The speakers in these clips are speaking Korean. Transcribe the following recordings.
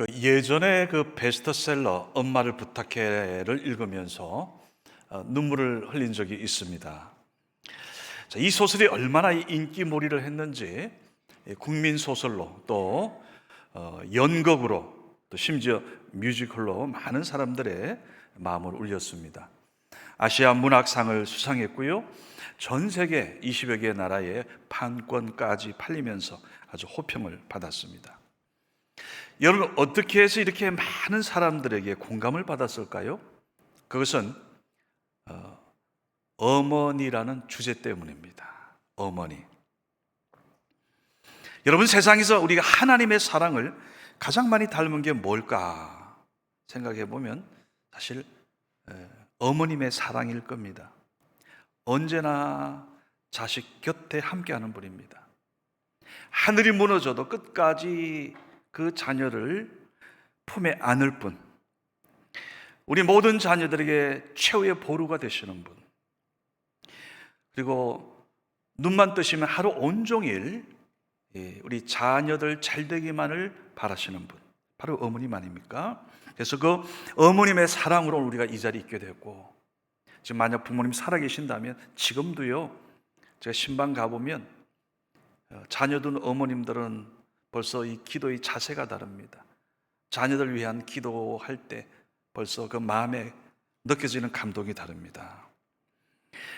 예전에 그 베스트셀러 엄마를 부탁해를 읽으면서 눈물을 흘린 적이 있습니다. 자, 이 소설이 얼마나 인기몰이를 했는지 국민 소설로 또 연극으로 또 심지어 뮤지컬로 많은 사람들의 마음을 울렸습니다. 아시아 문학상을 수상했고요. 전 세계 20여 개 나라의 판권까지 팔리면서 아주 호평을 받았습니다. 여러분, 어떻게 해서 이렇게 많은 사람들에게 공감을 받았을까요? 그것은 어머니라는 주제 때문입니다. 어머니. 여러분, 세상에서 우리가 하나님의 사랑을 가장 많이 닮은 게 뭘까 생각해 보면 사실 어머님의 사랑일 겁니다. 언제나 자식 곁에 함께하는 분입니다. 하늘이 무너져도 끝까지 그 자녀를 품에 안을 분, 우리 모든 자녀들에게 최후의 보루가 되시는 분, 그리고 눈만 뜨시면 하루 온종일 우리 자녀들 잘 되기만을 바라시는 분, 바로 어머님 아닙니까? 그래서 그 어머님의 사랑으로 우리가 이 자리에 있게 됐고, 지금 만약 부모님 살아계신다면 지금도요, 제가 신방 가보면 자녀들 어머님들은 벌써 이 기도의 자세가 다릅니다. 자녀들 위한 기도할 때 벌써 그 마음에 느껴지는 감동이 다릅니다.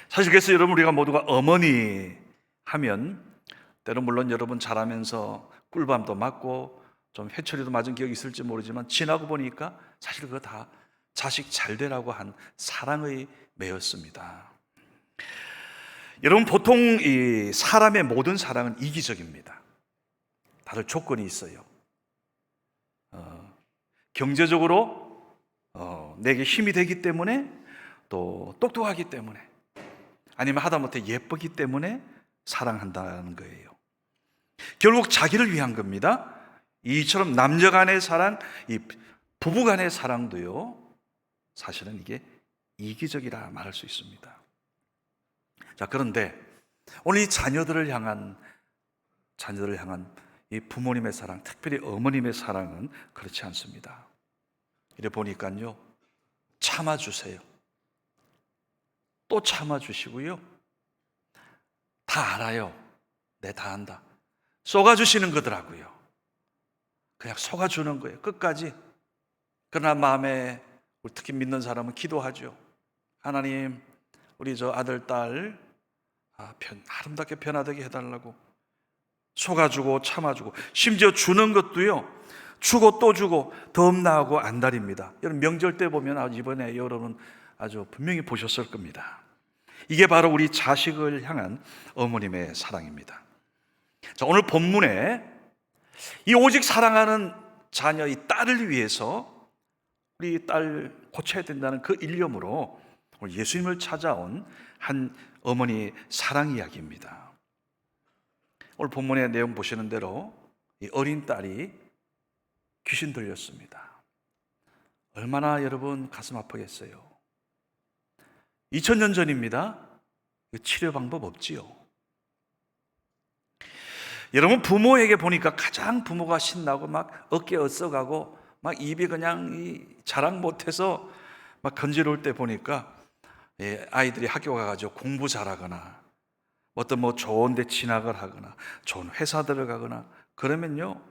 사실 그래서 여러분, 우리가 모두가 어머니 하면 때로 물론 여러분 자라면서 꿀밤도 맞고 좀 회초리도 맞은 기억이 있을지 모르지만 지나고 보니까 사실 그거 다 자식 잘 되라고 한 사랑의 매였습니다. 여러분, 보통 이 사람의 모든 사랑은 이기적입니다. 다들 조건이 있어요. 경제적으로 내게 힘이 되기 때문에, 또 똑똑하기 때문에, 아니면 하다못해 예쁘기 때문에 사랑한다는 거예요. 결국 자기를 위한 겁니다. 이처럼 남녀 간의 사랑, 이 부부 간의 사랑도요, 사실은 이게 이기적이라 말할 수 있습니다. 자, 그런데 오늘 이 자녀들을 향한 이 부모님의 사랑, 특별히 어머님의 사랑은 그렇지 않습니다. 이래 보니까요, 참아주세요. 또 참아주시고요. 다 알아요. 네, 다 안다. 쏘가주시는 거더라고요. 그냥 쏘가주는 거예요. 끝까지. 그러나 마음에, 특히 믿는 사람은 기도하죠. 하나님, 우리 저 아들, 딸 아름답게 변화되게 해달라고 속아주고 참아주고, 심지어 주는 것도요, 주고 또 주고 덤나하고 안달입니다. 여러분, 명절 때 보면 이번에 여러분 아주 분명히 보셨을 겁니다. 이게 바로 우리 자식을 향한 어머님의 사랑입니다. 자, 오늘 본문에 이 오직 사랑하는 자녀, 이 딸을 위해서 우리 딸 고쳐야 된다는 그 일념으로 오늘 예수님을 찾아온 한 어머니 사랑 이야기입니다. 오늘 본문의 내용 보시는 대로 이 어린 딸이 귀신 들렸습니다. 얼마나 여러분 가슴 아프겠어요. 2000년 전입니다. 치료 방법 없지요. 여러분, 부모에게 보니까 가장 부모가 신나고 막 어깨 어써가고 막 입이 그냥 자랑 못해서 막 건지러울 때 보니까 아이들이 학교 가가지고 공부 잘하거나 어떤 좋은 데 진학을 하거나 좋은 회사 들어가거나 그러면요,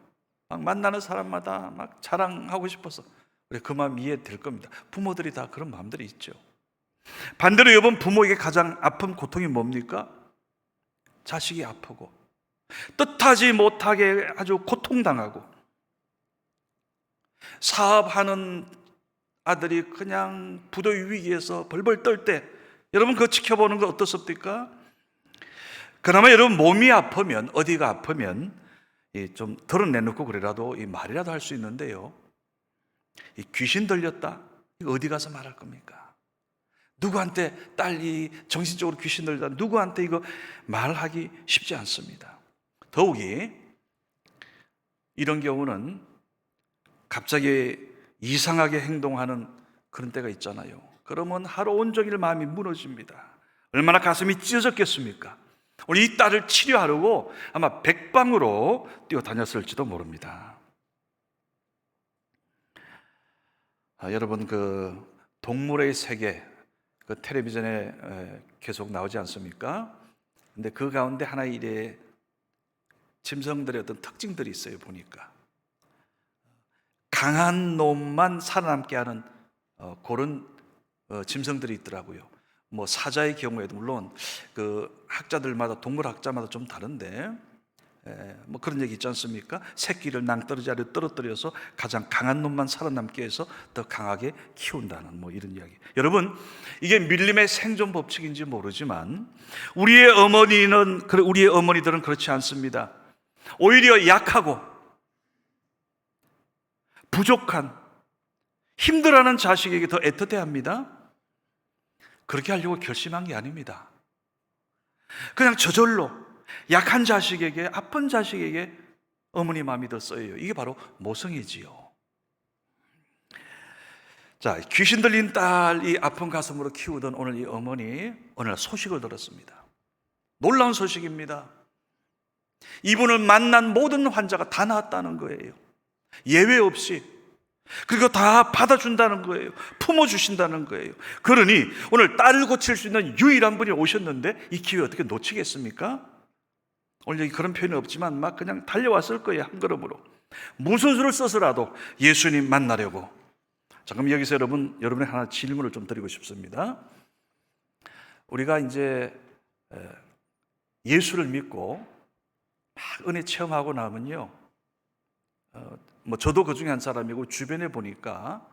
막 만나는 사람마다 막 자랑하고 싶어서 그 마음 이해될 겁니다. 부모들이 다 그런 마음들이 있죠. 반대로 여러분, 부모에게 가장 아픈 고통이 뭡니까? 자식이 아프고 뜻하지 못하게 아주 고통당하고, 사업하는 아들이 그냥 부도의 위기에서 벌벌 떨 때 여러분 그거 지켜보는 거 어떻습니까? 그나마 여러분 몸이 아프면, 어디가 아프면 좀 드러내놓고 그래라도 이 말이라도 할 수 있는데요, 이 귀신 들렸다, 이거 어디 가서 말할 겁니까? 누구한테 딸이 정신적으로 귀신 들렸다, 누구한테 이거 말하기 쉽지 않습니다. 더욱이 이런 경우는 갑자기 이상하게 행동하는 그런 때가 있잖아요. 그러면 하루 온종일 마음이 무너집니다. 얼마나 가슴이 찢어졌겠습니까? 우리 이 딸을 치료하려고 아마 백방으로 뛰어다녔을지도 모릅니다. 여러분 그 동물의 세계 그 텔레비전에 계속 나오지 않습니까? 근데 그 가운데 하나의 일의 짐승들의 어떤 특징들이 있어요. 보니까 강한 놈만 살아남게 하는 그런 짐승들이 있더라고요. 뭐 사자의 경우에도 물론 그 학자들마다 동물 학자마다 좀 다른데 뭐 그런 얘기 있지 않습니까? 새끼를 낭떠러지 아래 떨어뜨려서 가장 강한 놈만 살아남게 해서 더 강하게 키운다는 뭐 이런 이야기. 여러분 이게 밀림의 생존 법칙인지 모르지만 우리의 어머니들은 그렇지 않습니다. 오히려 약하고 부족한 힘들어하는 자식에게 더 애틋해합니다. 그렇게 하려고 결심한 게 아닙니다. 그냥 저절로 약한 자식에게, 아픈 자식에게 어머니 마음이 더 써요. 이게 바로 모성이지요. 자, 귀신 들린 딸이 아픈 가슴으로 키우던 오늘 이 어머니 어느 날 소식을 들었습니다. 놀라운 소식입니다. 이분을 만난 모든 환자가 다 나았다는 거예요. 예외 없이. 그리고 다 받아준다는 거예요. 품어주신다는 거예요. 그러니 오늘 딸을 고칠 수 있는 유일한 분이 오셨는데 이 기회 어떻게 놓치겠습니까? 오늘 여기 그런 표현이 없지만 막 그냥 달려왔을 거예요. 한 걸음으로. 무슨 수를 써서라도 예수님 만나려고. 자, 그럼 여기서 여러분의 하나 질문을 좀 드리고 싶습니다. 우리가 이제 예수를 믿고 막 은혜 체험하고 나면요, 뭐 저도 그 중에 한 사람이고 주변에 보니까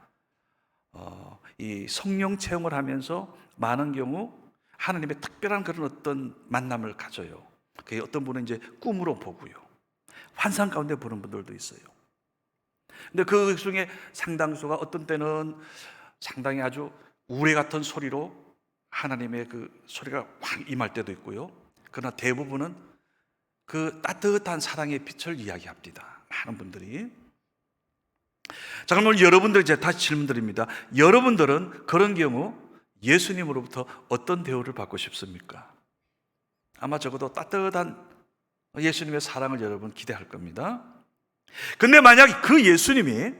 이 성령 체험을 하면서 많은 경우 하나님의 특별한 그런 어떤 만남을 가져요. 그 어떤 분은 이제 꿈으로 보고요, 환상 가운데 보는 분들도 있어요. 근데 그 중에 상당수가 어떤 때는 상당히 아주 우레 같은 소리로 하나님의 그 소리가 확 임할 때도 있고요. 그러나 대부분은 그 따뜻한 사랑의 빛을 이야기합니다. 많은 분들이. 자, 그럼 오늘 여러분들 이제 다시 질문 드립니다. 여러분들은 그런 경우 예수님으로부터 어떤 대우를 받고 싶습니까? 아마 적어도 따뜻한 예수님의 사랑을 여러분 기대할 겁니다. 근데 만약 그 예수님이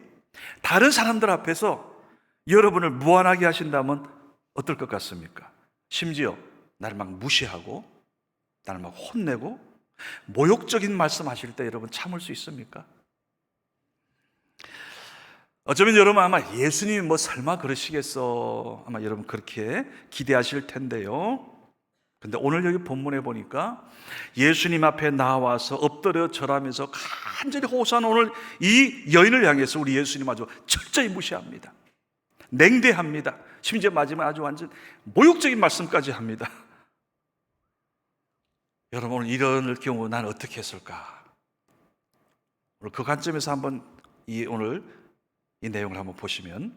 다른 사람들 앞에서 여러분을 무안하게 하신다면 어떨 것 같습니까? 심지어 나를 막 무시하고 나를 막 혼내고 모욕적인 말씀하실 때 여러분 참을 수 있습니까? 어쩌면 여러분 아마 예수님이 뭐 설마 그러시겠어, 아마 여러분 그렇게 기대하실 텐데요. 근데 오늘 여기 본문에 보니까 예수님 앞에 나와서 엎드려 절하면서 간절히 호소하는 오늘 이 여인을 향해서 우리 예수님 아주 철저히 무시합니다. 냉대합니다. 심지어 마지막에 아주 완전 모욕적인 말씀까지 합니다. 여러분 오늘 이런 경우 난 어떻게 했을까? 오늘 그 관점에서 한번 오늘 이 내용을 한번 보시면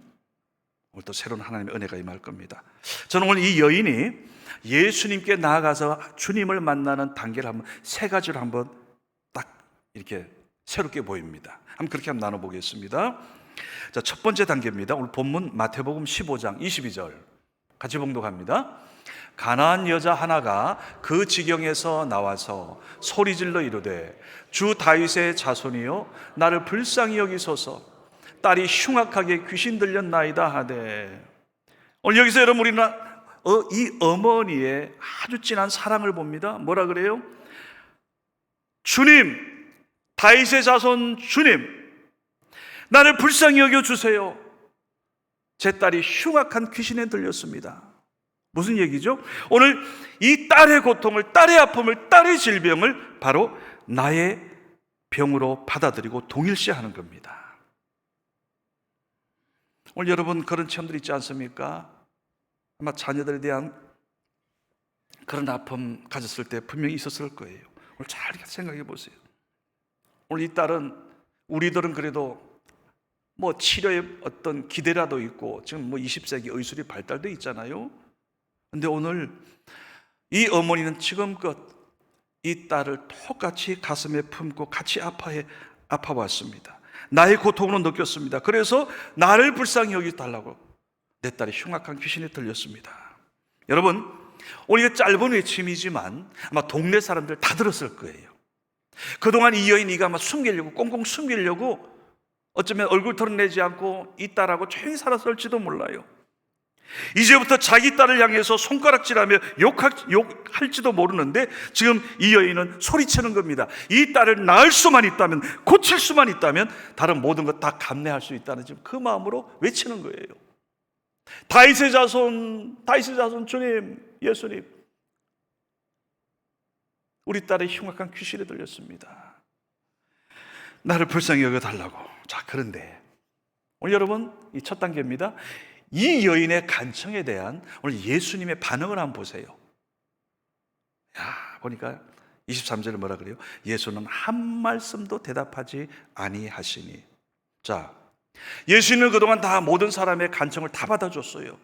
오늘 또 새로운 하나님의 은혜가 임할 겁니다. 저는 오늘 이 여인이 예수님께 나아가서 주님을 만나는 단계를 한번 세 가지로 한번 딱 이렇게 새롭게 보입니다. 한번 그렇게 한번 나눠보겠습니다. 자, 첫 번째 단계입니다. 오늘 본문 마태복음 15장 22절 같이 봉독합니다. 가나안 여자 하나가 그 지경에서 나와서 소리질러 이르되 주 다윗의 자손이여 나를 불쌍히 여기소서 딸이 흉악하게 귀신 들렸나이다 하되. 오늘 여기서 여러분 우리는 이 어머니의 아주 진한 사랑을 봅니다. 뭐라 그래요? 주님, 다윗의 자손 주님, 나를 불쌍히 여겨주세요. 제 딸이 흉악한 귀신에 들렸습니다. 무슨 얘기죠? 오늘 이 딸의 고통을, 딸의 아픔을, 딸의 질병을 바로 나의 병으로 받아들이고 동일시하는 겁니다. 오늘 여러분 그런 체험들 있지 않습니까? 아마 자녀들에 대한 그런 아픔 가졌을 때 분명히 있었을 거예요. 오늘 잘 생각해 보세요. 오늘 이 딸은, 우리들은 그래도 뭐 치료의 어떤 기대라도 있고 지금 뭐 20세기 의술이 발달돼 있잖아요. 근데 오늘 이 어머니는 지금껏 이 딸을 똑같이 가슴에 품고 같이 아파왔습니다. 나의 고통으로 느꼈습니다. 그래서 나를 불쌍히 여기달라고 내 딸이 흉악한 귀신에 들렸습니다. 여러분, 오늘 이거 짧은 외침이지만 아마 동네 사람들 다 들었을 거예요. 그동안 이 여인이 아마 숨기려고 꽁꽁 숨기려고 어쩌면 얼굴 털어내지 않고 이 딸하고 조용히 살았을지도 몰라요. 이제부터 자기 딸을 향해서 손가락질하며 욕할지도 모르는데 지금 이 여인은 소리치는 겁니다. 이 딸을 낳을 수만 있다면, 고칠 수만 있다면 다른 모든 것 다 감내할 수 있다는 지금 그 마음으로 외치는 거예요. 다윗의 자손 주님, 예수님, 우리 딸의 흉악한 귀신에 들렸습니다. 나를 불쌍히 여겨달라고. 자, 그런데 오늘 여러분, 이 첫 단계입니다. 이 여인의 간청에 대한 오늘 예수님의 반응을 한번 보세요. 보니까 23절에 뭐라 그래요? 예수는 한 말씀도 대답하지 아니하시니. 자, 예수님은 그동안 다 모든 사람의 간청을 다 받아줬어요.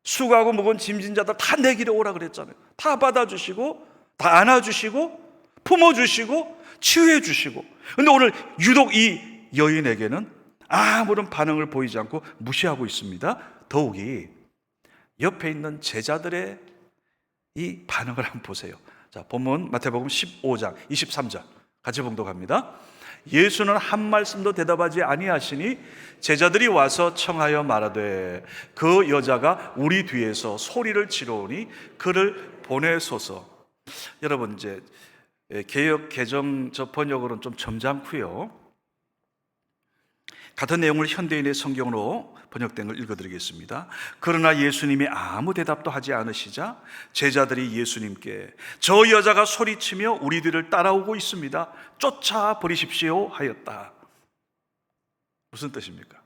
수고하고 무거운 짐진 자들 다 내 길에 오라 그랬잖아요. 다 받아주시고, 다 안아주시고, 품어주시고, 치유해주시고. 근데 오늘 유독 이 여인에게는 아무런 반응을 보이지 않고 무시하고 있습니다. 더욱이 옆에 있는 제자들의 이 반응을 한번 보세요. 자, 본문 마태복음 15장 23절 같이 봉독합니다. 예수는 한 말씀도 대답하지 아니하시니 제자들이 와서 청하여 말하되 그 여자가 우리 뒤에서 소리를 지르오니 그를 보내소서. 여러분, 이제 개역 개정 저 번역으로는 좀 점잖고요. 같은 내용을 현대인의 성경으로 번역된 걸 읽어드리겠습니다. 그러나 예수님이 아무 대답도 하지 않으시자 제자들이 예수님께 저 여자가 소리치며 우리들을 따라오고 있습니다. 쫓아버리십시오 하였다. 무슨 뜻입니까?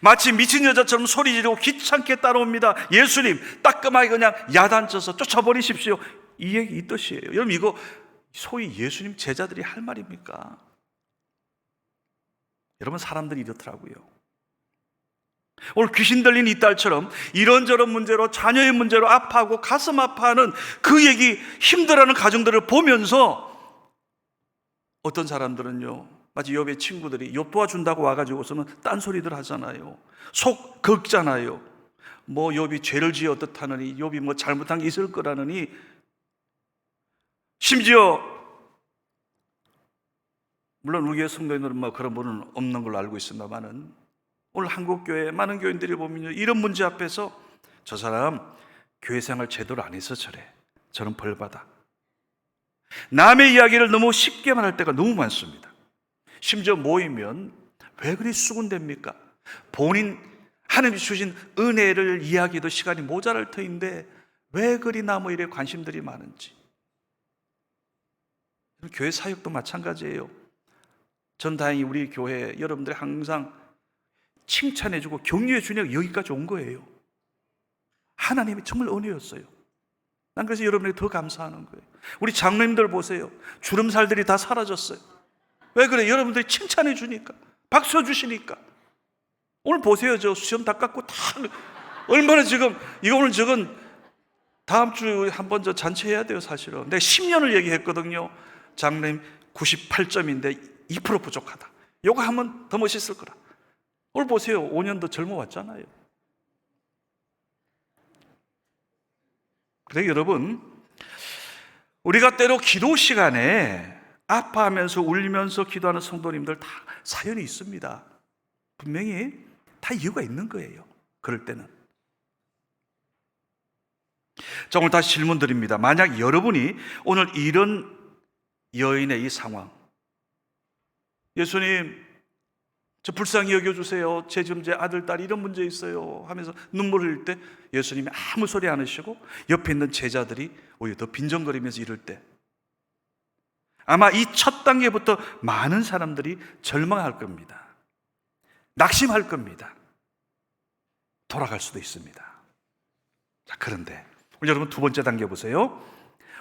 마치 미친 여자처럼 소리 지르고 귀찮게 따라옵니다. 예수님, 따끔하게 그냥 야단쳐서 쫓아버리십시오. 이 뜻이에요. 여러분, 이거 소위 예수님 제자들이 할 말입니까? 여러분, 사람들이 이렇더라고요. 오늘 귀신 들린 이 딸처럼 이런저런 문제로, 자녀의 문제로 아파하고 가슴 아파하는 그 얘기, 힘들어하는 가정들을 보면서 어떤 사람들은요, 마치 욥의 친구들이 욥 도와준다고 와가지고서는 딴소리들 하잖아요. 속 긁잖아요. 뭐 욥이 죄를 지어 어떻다느니, 욥이 뭐 잘못한 게 있을 거라느니, 심지어 물론 우리 교회 성도인들은 뭐 그런 분은 없는 걸로 알고 있습니다만은 오늘 한국교회 많은 교인들이 보면요, 이런 문제 앞에서 저 사람 교회 생활 제대로 안 해서 저래, 저는 벌받아, 남의 이야기를 너무 쉽게 말할 때가 너무 많습니다. 심지어 모이면 왜 그리 수군댑니까? 본인 하나님이 주신 은혜를 이야기도 시간이 모자랄 터인데 왜 그리 나무 일에 관심들이 많은지. 교회 사역도 마찬가지예요. 전 다행히 우리 교회 여러분들이 항상 칭찬해주고 격려해주니까 여기까지 온 거예요. 하나님이 정말 은혜였어요. 난 그래서 여러분에게 더 감사하는 거예요. 우리 장로님들 보세요. 주름살들이 다 사라졌어요. 왜 그래? 여러분들이 칭찬해주니까, 박수 주시니까. 오늘 보세요. 저 수염 다 깎고 다 얼마나 지금, 이거 오늘 저건 다음 주에 한번 저 잔치해야 돼요, 사실은. 내가 10년을 얘기했거든요. 장로님 98점인데 2% 부족하다. 요거 하면 더 멋있을 거라. 오늘 보세요. 5년 더 젊어왔잖아요. 그래, 여러분, 우리가 때로 기도 시간에 아파하면서 울면서 기도하는 성도님들 다 사연이 있습니다. 분명히 다 이유가 있는 거예요. 그럴 때는. 자, 오늘 다시 질문 드립니다. 만약 여러분이 오늘 이런 여인의 이 상황, 예수님, 저 불쌍히 여겨주세요. 제 아들, 딸 이런 문제 있어요 하면서 눈물을 흘릴 때 예수님이 아무 소리 안 하시고 옆에 있는 제자들이 오히려 더 빈정거리면서 이럴 때 아마 이 첫 단계부터 많은 사람들이 절망할 겁니다. 낙심할 겁니다. 돌아갈 수도 있습니다. 자, 그런데 우리 여러분 두 번째 단계 보세요.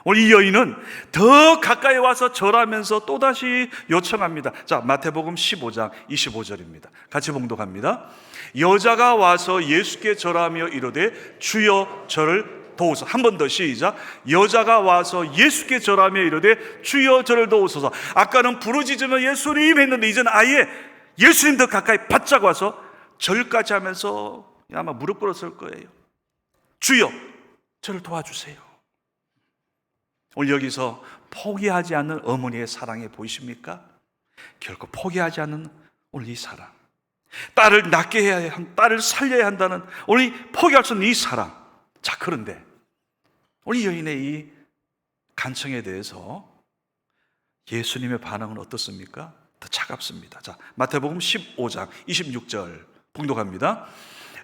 오늘 이 여인은 더 가까이 와서 절하면서 또다시 요청합니다. 자, 마태복음 15장 25절입니다. 같이 봉독합니다. 여자가 와서 예수께 절하며 이르되 주여 저를 도우소서. 한 번 더 시작. 여자가 와서 예수께 절하며 이르되 주여 저를 도우소서. 아까는 부르짖으며 예수님 했는데 이제는 아예 예수님 더 가까이 바짝 와서 절까지 하면서 아마 무릎 꿇었을 거예요. 주여 저를 도와주세요. 오늘 여기서 포기하지 않는 어머니의 사랑이 보이십니까? 결코 포기하지 않는 오늘 이 사랑, 딸을 낳게 해야 한, 딸을 살려야 한다는 오늘 이 포기할 수 없는 이 사랑. 자, 그런데 우리 여인의 이 간청에 대해서 예수님의 반응은 어떻습니까? 더 차갑습니다. 자, 마태복음 15장 26절 봉독합니다.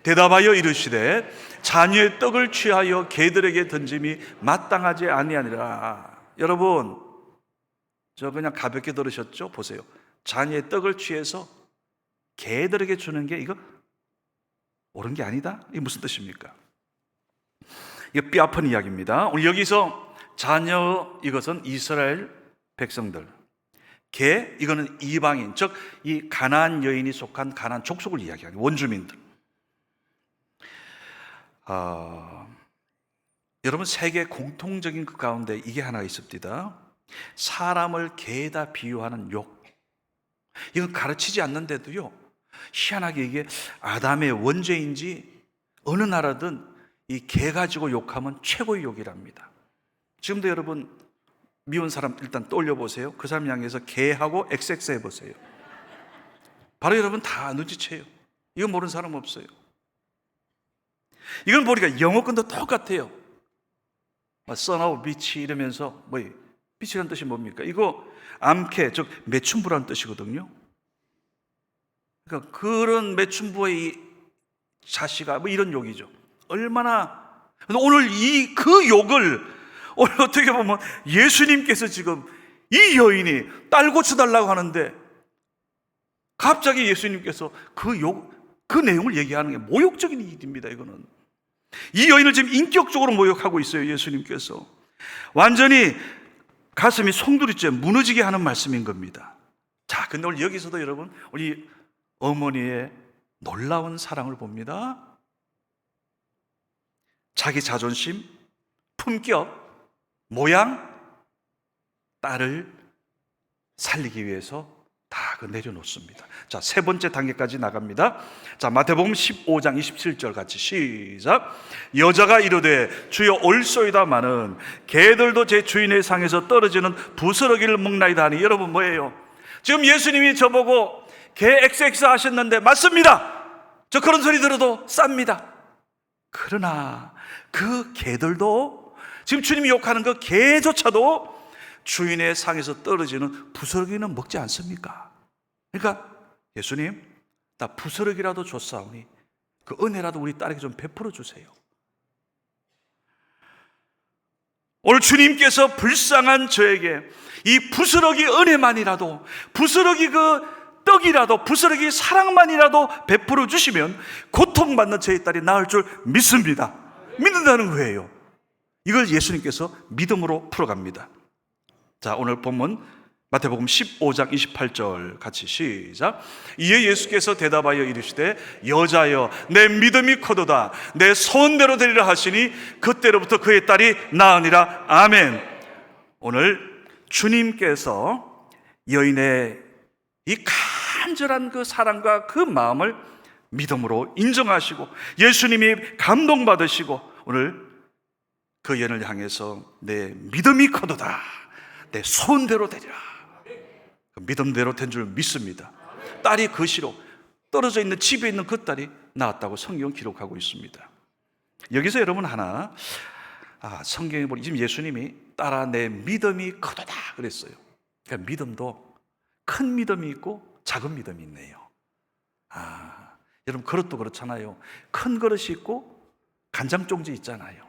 대답하여 이르시되 자녀의 떡을 취하여 개들에게 던짐이 마땅하지 아니하니라. 여러분, 저 그냥 가볍게 들으셨죠? 보세요. 자녀의 떡을 취해서 개들에게 주는 게 이거 옳은 게 아니다? 이게 무슨 뜻입니까? 이거 뼈 아픈 이야기입니다. 오늘 여기서 자녀, 이것은 이스라엘 백성들, 개, 이거는 이방인, 즉 이 가나안 여인이 속한 가나안 족속을 이야기하는 원주민들. 여러분, 세계 공통적인 그 가운데 이게 하나 있습니다. 사람을 개에다 비유하는 욕. 이건 가르치지 않는데도요, 희한하게 이게 아담의 원죄인지 어느 나라든 이 개 가지고 욕하면 최고의 욕이랍니다. 지금도 여러분 미운 사람 일단 떠올려 보세요. 그 사람 향해서 개하고 XX 해보세요. 바로 여러분 다 눈치채요. 이거 모르는 사람 없어요. 이건 보니까 영어권도 똑같아요. son of bitch 이러면서 bitch라는 뜻이 뭡니까? 이거 암캐, 즉 매춘부라는 뜻이거든요. 그러니까 그런 매춘부의 이 자식아, 이런 욕이죠. 얼마나. 오늘 그 욕을 오늘 어떻게 보면 예수님께서 지금 이 여인이 딸 고쳐달라고 하는데 갑자기 예수님께서 그 내용을 얘기하는 게 모욕적인 일입니다. 이거는 이 여인을 지금 인격적으로 모욕하고 있어요. 예수님께서 완전히 가슴이 송두리째 무너지게 하는 말씀인 겁니다. 자, 근데 오늘 여기서도 여러분 우리 어머니의 놀라운 사랑을 봅니다. 자기 자존심, 품격, 모양, 딸을 살리기 위해서 다 내려놓습니다. 자, 세 번째 단계까지 나갑니다. 자, 마태복음 15장 27절 같이 시작. 여자가 이르되 주여 올소이다마는 개들도 제 주인의 상에서 떨어지는 부스러기를 먹나이다 하니. 여러분 뭐예요? 지금 예수님이 저보고 개 XX 하셨는데 맞습니다. 저 그런 소리 들어도 쌉니다. 그러나 그 개들도, 지금 주님이 욕하는 그 개조차도 주인의 상에서 떨어지는 부스러기는 먹지 않습니까? 그러니까 예수님, 나 부스러기라도 줬사오니 그 은혜라도 우리 딸에게 좀 베풀어 주세요. 오늘 주님께서 불쌍한 저에게 이 부스러기 은혜만이라도, 부스러기 그 떡이라도, 부스러기 사랑만이라도 베풀어 주시면 고통받는 저희 딸이 나을 줄 믿습니다. 믿는다는 거예요. 이걸 예수님께서 믿음으로 풀어갑니다. 자, 오늘 본문 마태복음 15장 28절 같이 시작. 이에 예수께서 대답하여 이르시되 여자여 내 믿음이 커도다 내 소원대로 되리라 하시니 그때로부터 그의 딸이 나으니라. 아멘. 오늘 주님께서 여인의 이 간절한 그 사랑과 그 마음을 믿음으로 인정하시고 예수님이 감동받으시고 오늘 그 여인을 향해서 내 믿음이 커도다 내 소원대로 되리라. 그 믿음대로 된 줄 믿습니다. 딸이 그 시로 떨어져 있는 집에 있는 그 딸이 나았다고 성경은 기록하고 있습니다. 여기서 여러분 하나, 성경에 보니 지금 예수님이 딸아 내 믿음이 커도다 그랬어요. 그러니까 믿음도 큰 믿음이 있고 작은 믿음이 있네요. 여러분 그릇도 그렇잖아요. 큰 그릇이 있고 간장종지 있잖아요.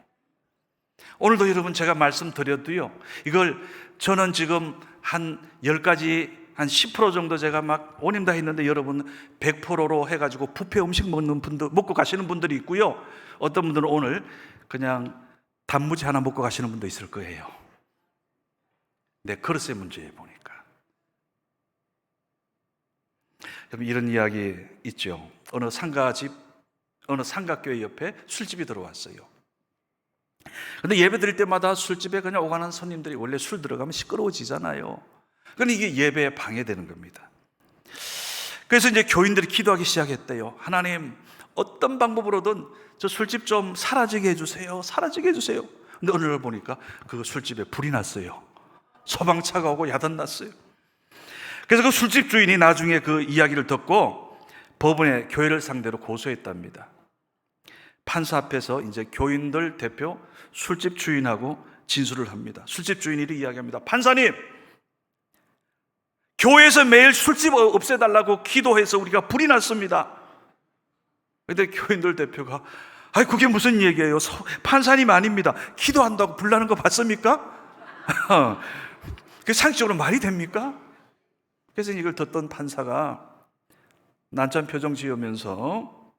오늘도 여러분 제가 말씀드려도요, 이걸 저는 지금 한 10가지 한 10% 정도 제가 막 오님 다 했는데 여러분 100%로 해가지고 뷔페 음식 먹는 분들, 먹고 가시는 분들이 있고요, 어떤 분들은 오늘 그냥 단무지 하나 먹고 가시는 분도 있을 거예요. 내 그릇의 문제에 보니까. 여러분 이런 이야기 있죠. 어느 상가교회 옆에 술집이 들어왔어요. 근데 예배 드릴 때마다 술집에 그냥 오가는 손님들이 원래 술 들어가면 시끄러워지잖아요. 근데 이게 예배에 방해되는 겁니다. 그래서 이제 교인들이 기도하기 시작했대요. 하나님, 어떤 방법으로든 저 술집 좀 사라지게 해주세요. 사라지게 해주세요. 근데 어느 날 보니까 그 술집에 불이 났어요. 소방차가 오고 야단 났어요. 그래서 그 술집 주인이 나중에 그 이야기를 듣고 법원에 교회를 상대로 고소했답니다. 판사 앞에서 이제 교인들 대표 술집 주인하고 진술을 합니다. 술집 주인이 이렇게 이야기합니다. 판사님, 교회에서 매일 술집 없애달라고 기도해서 우리가 불이 났습니다. 그런데 교인들 대표가 아니 그게 무슨 얘기예요? 판사님 아닙니다. 기도한다고 불 나는 거 봤습니까? 그게 상식적으로 말이 됩니까? 그래서 이걸 듣던 판사가 난처한 표정 지으면서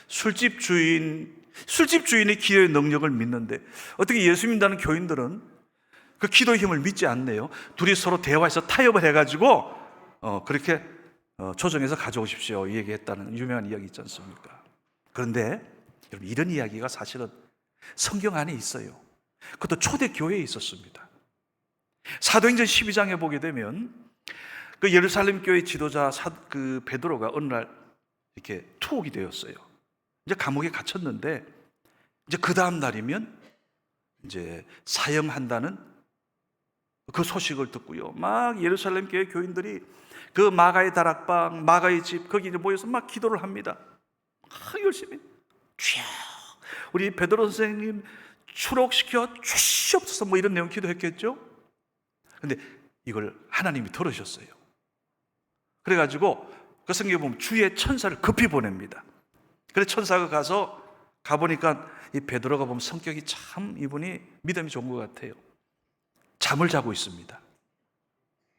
술집 주인이 기도의 능력을 믿는데 어떻게 예수 믿는다는 교인들은 그 기도의 힘을 믿지 않네요. 둘이 서로 대화해서 타협을 해가지고 그렇게 조정해서 가져오십시오 이 얘기했다는 유명한 이야기 있지 않습니까? 그런데 여러분, 이런 이야기가 사실은 성경 안에 있어요. 그것도 초대교회에 있었습니다. 사도행전 12장에 보게 되면 그 예루살렘 교회 지도자 그 베드로가 어느 날 이렇게 투옥이 되었어요. 이제 감옥에 갇혔는데 이제 그 다음 날이면 이제 사형한다는 그 소식을 듣고요. 막 예루살렘 교회 교인들이 그 마가의 다락방, 마가의 집 거기 이제 모여서 막 기도를 합니다. 열심히 주여 우리 베드로 선생님 추록시켜 주시옵소서 뭐 이런 내용 기도했겠죠. 근데 이걸 하나님이 들으셨어요. 그래가지고 그 성경에 보면 주의 천사를 급히 보냅니다. 그래서 천사가 가보니까 이 베드로가 보면 성격이 참 이분이 믿음이 좋은 것 같아요. 잠을 자고 있습니다.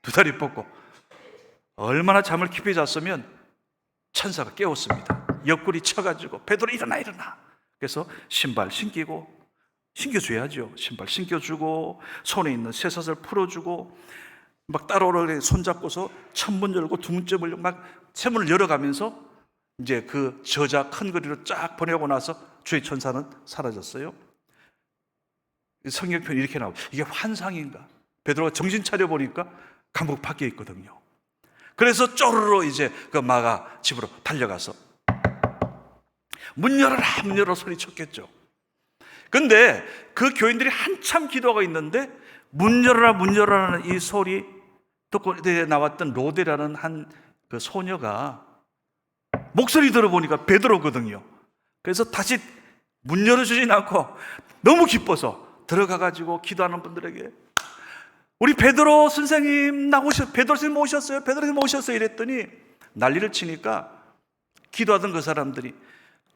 두 다리 뻗고 얼마나 잠을 깊이 잤으면 천사가 깨웠습니다. 옆구리 쳐가지고 베드로 일어나. 그래서 신발 신겨줘야죠. 신발 신겨주고 손에 있는 쇠사슬 풀어주고 막 따라오라 손잡고서 천문 열고 두문째 막 세문을 열어가면서 이제 그 저자 큰 거리로 쫙 보내고 나서 주의 천사는 사라졌어요. 성경편이 이렇게 나오고 이게 환상인가? 베드로가 정신 차려 보니까 감옥 밖에 있거든요. 그래서 쪼르르 이제 그 마가 집으로 달려가서 문 열어라 소리쳤겠죠. 근데 그 교인들이 한참 기도하고 있는데 문 열어라는 이 소리 듣고 나왔던 로데라는 한 그 소녀가 목소리 들어보니까 베드로거든요. 그래서 다시 문 열어주진 않고 너무 기뻐서 들어가가지고 기도하는 분들에게 우리 베드로 선생님 베드로 선생님 오셨어요? 베드로 선생님 오셨어요? 이랬더니 난리를 치니까 기도하던 그 사람들이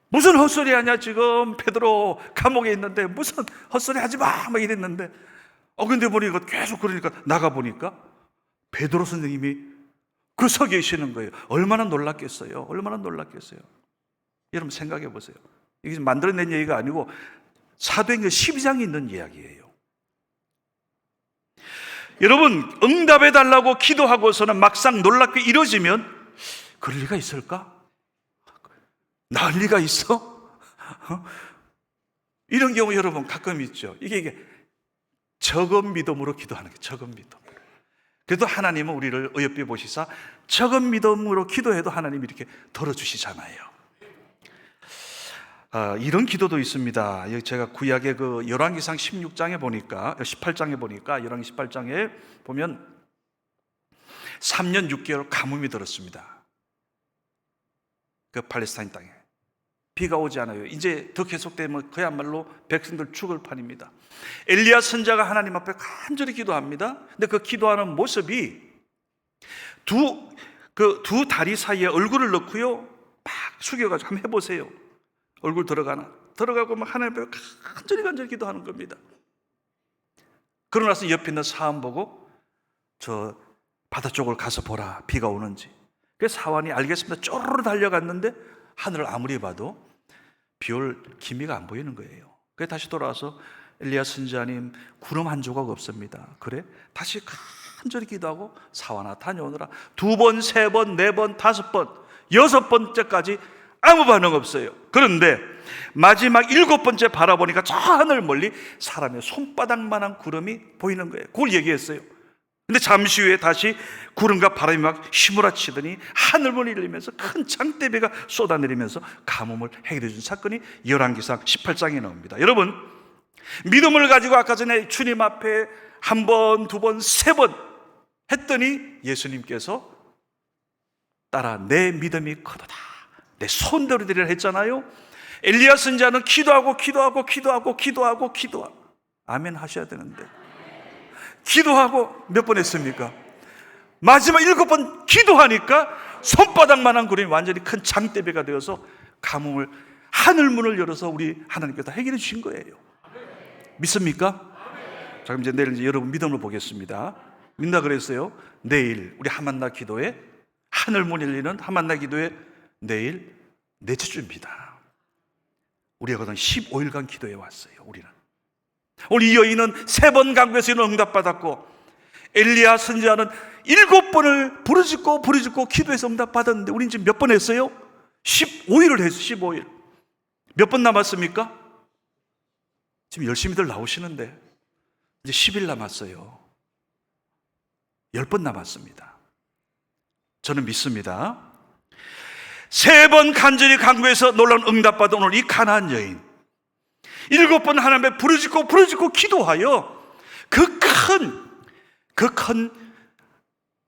무슨 헛소리 하냐 지금 베드로 감옥에 있는데 무슨 헛소리 하지 마 막 이랬는데 근데 보니까 계속 그러니까 나가보니까 베드로 선생님이 그 서 계시는 거예요. 얼마나 놀랐겠어요. 여러분 생각해 보세요. 이게 만들어낸 얘기가 아니고 사도행전 12장에 있는 이야기예요. 여러분 응답해달라고 기도하고서는 막상 놀랍게 이루어지면 그럴 리가 있을까? 나을 리가 있어? 이런 경우 여러분 가끔 있죠. 이게 적은 믿음으로 기도하는 게 적은 믿음. 그래도 하나님은 우리를 어여삐 보시사 적은 믿음으로 기도해도 하나님이 이렇게 들어주시잖아요. 이런 기도도 있습니다. 제가 구약의 그 열왕기상 18장에 보니까 열왕기 18장에 보면 3년 6개월 가뭄이 들었습니다. 그 팔레스타인 땅에 비가 오지 않아요. 이제 더 계속되면 그야말로 백성들 죽을 판입니다. 엘리야 선자가 하나님 앞에 간절히 기도합니다. 근데 그 기도하는 모습이 두 다리 사이에 얼굴을 넣고요, 막 숙여가지고 한번 해보세요. 얼굴 들어가고 막 하나님 앞에 간절히 기도하는 겁니다. 그러고 나서 옆에 있는 사원 보고 저 바다 쪽을 가서 보라, 비가 오는지. 그래서 사원이 알겠습니다. 쪼르르 달려갔는데 하늘을 아무리 봐도 비 올 기미가 안 보이는 거예요. 그래서 다시 돌아와서 엘리야 선지자님 구름 한 조각 없습니다. 그래? 다시 간절히 기도하고 사원아 다녀오느라 2번, 3번, 4번, 5번, 6번째까지 아무 반응 없어요. 그런데 마지막 7번째 바라보니까 저 하늘 멀리 사람의 손바닥만한 구름이 보이는 거예요. 그걸 얘기했어요. 근데 잠시 후에 다시 구름과 바람이 막 휘몰아치더니 하늘문이 열리면서 큰 장대비가 쏟아내리면서 가뭄을 해결해 준 사건이 열왕기상 18장에 나옵니다. 여러분, 믿음을 가지고 아까 전에 주님 앞에 1번, 2번, 3번 했더니 예수님께서 따라 내 믿음이 크도다. 내 손대로 되리라 했잖아요. 엘리야 선지자는 기도하고 아멘 하셔야 되는데, 기도하고 몇 번 했습니까? 마지막 7번 기도하니까 손바닥만한 구름이 완전히 큰 장대비가 되어서 가뭄을, 하늘문을 열어서 우리 하나님께서 해결해 주신 거예요. 믿습니까? 자, 그럼 이제 내일 이제 여러분 믿음으로 보겠습니다. 믿나 그랬어요? 내일 우리 하만나 기도회, 하늘문 열리는 하만나 기도회 내일 넷째 주입니다. 우리가 그동안 15일간 기도해 왔어요. 우리는 오늘 이 여인은 3번 간구에서 응답받았고, 엘리야 선지자는 7번을 부르짖고 기도해서 응답받았는데, 우리는 지금 몇 번 했어요? 15일을 했어요. 15일. 몇 번 남았습니까? 지금 열심히들 나오시는데 이제 10일 남았어요. 10번 남았습니다. 저는 믿습니다. 3번 간절히 간구해서 놀라운 응답받은 오늘 이 가나안 여인, 7번 하나님께 부르짖고 기도하여 그 큰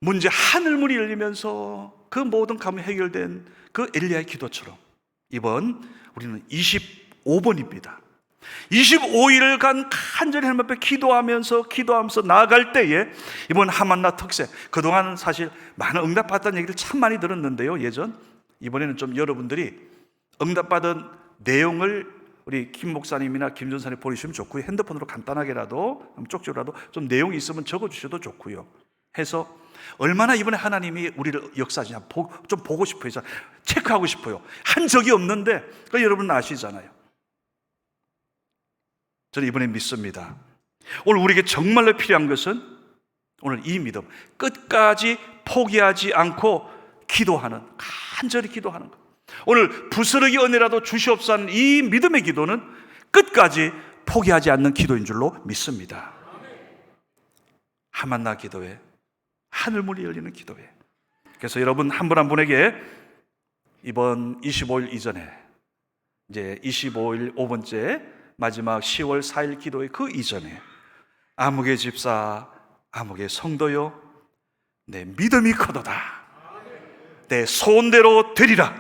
문제, 하늘문이 열리면서 그 모든 가뭄이 해결된 그 엘리야의 기도처럼 이번 우리는 25번입니다. 25일간 간절히 하나님 앞에 기도하면서 나아갈 때에 이번 하만나 특세, 그동안 사실 많은 응답받았다는 얘기를 참 많이 들었는데요, 예전. 이번에는 좀 여러분들이 응답받은 내용을 우리 김 목사님이나 김 전사님 보내주시면 좋고요. 핸드폰으로 간단하게라도, 쪽지로라도 좀 내용이 있으면 적어주셔도 좋고요. 해서 얼마나 이번에 하나님이 우리를 역사하시냐 좀 보고 싶어요. 체크하고 싶어요. 한 적이 없는데 그 여러분 아시잖아요. 저는 이번에 믿습니다. 오늘 우리에게 정말로 필요한 것은 오늘 이 믿음, 끝까지 포기하지 않고 기도하는, 간절히 기도하는 것. 오늘 부스러기 은혜라도 주시옵소서 하는 이 믿음의 기도는 끝까지 포기하지 않는 기도인 줄로 믿습니다. 하만나 기도회, 하늘문이 열리는 기도회. 그래서 여러분 한 분 한 분에게 이번 25일 이전에 이제 25일 5번째 마지막 10월 4일 기도회 그 이전에 아무개 집사, 아무개 성도요, 내 믿음이 크도다, 내 소원대로 되리라.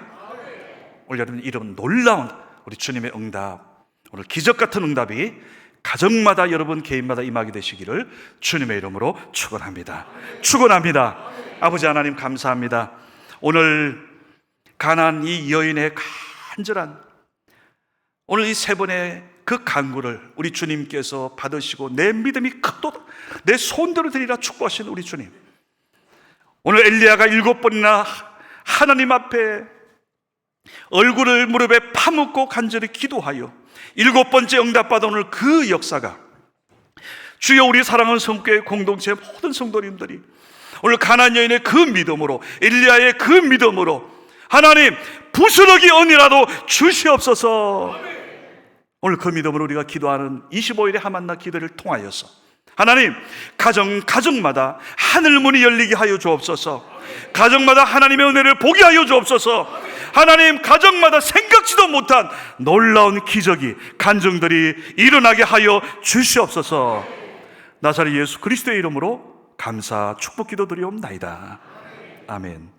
오늘 여러분 이런 놀라운 우리 주님의 응답, 오늘 기적 같은 응답이 가정마다 여러분 개인마다 임하게 되시기를 주님의 이름으로 축원합니다. 아버지 하나님 감사합니다. 오늘 가나안 이 여인의 간절한 오늘 이 3번의 그 간구를 우리 주님께서 받으시고 내 믿음이 크도다, 내 손대로 되리라 축복하신 우리 주님, 오늘 엘리야가 7번이나 하나님 앞에 얼굴을 무릎에 파묻고 간절히 기도하여 7번째 응답받은 오늘 그 역사가, 주여 우리 사랑하는 성교회 공동체 모든 성도님들이 오늘 가나안 여인의 그 믿음으로, 엘리야의 그 믿음으로 하나님 부스러기 언이라도 주시옵소서. 오늘 그 믿음으로 우리가 기도하는 25일의 하만나 기도를 통하여서 하나님 가정마다 하늘문이 열리게 하여 주옵소서. 가정마다 하나님의 은혜를 보게 하여 주옵소서. 하나님 가정마다 생각지도 못한 놀라운 기적이, 간증들이 일어나게 하여 주시옵소서. 나사렛 예수 그리스도의 이름으로 감사 축복 기도드리옵나이다. 아멘.